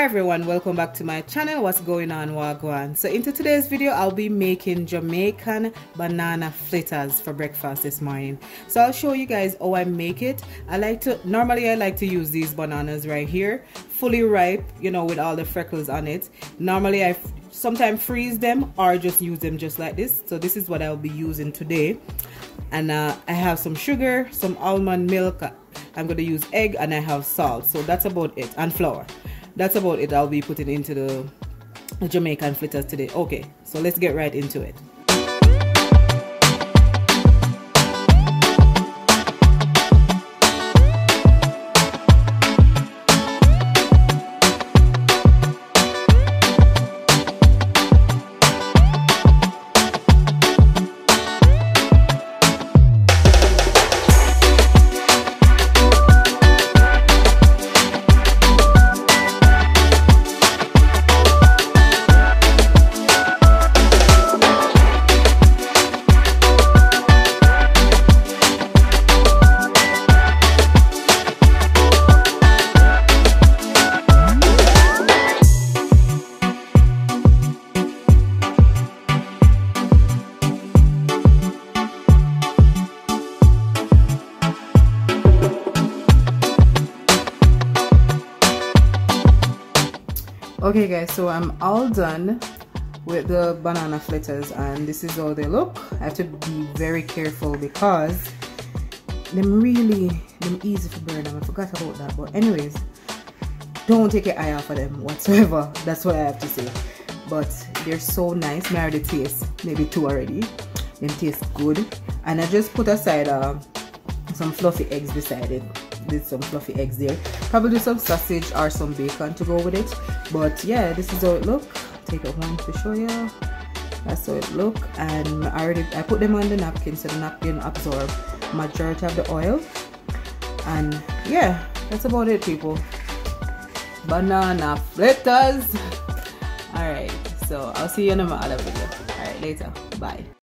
everyone, welcome back to my channel. What's going on, Wagwan? So into today's video I'll be making Jamaican banana fritters for breakfast this morning. So I'll show you guys how I make it. Normally I like to use these bananas right here, fully ripe, you know, with all the freckles on it. Normally I sometimes freeze them or just use them just like this. So this is what I'll be using today. And I have some sugar, some almond milk, I'm going to use egg, and I have salt. So that's about it, and flour. That's about it I'll be putting into the Jamaican fritters today. Okay, so let's get right into it. Okay guys, so I'm all done with the banana fritters and this is how they look. I have to be very careful because them easy to burn them. I forgot about that, but anyways, don't take your eye off of them whatsoever. That's what I have to say. But they're so nice. I already taste maybe two already. Them taste good. And I just put aside some fluffy eggs beside it. Did some fluffy eggs there, probably some sausage or some bacon to go with it. But yeah, this is how it look. Take out one to show you. That's how it look. And I put them on the napkin so the napkin absorb majority of the oil. And yeah, that's about it, people. Banana fritters. All right, so I'll see you in my other video. All right, later, bye.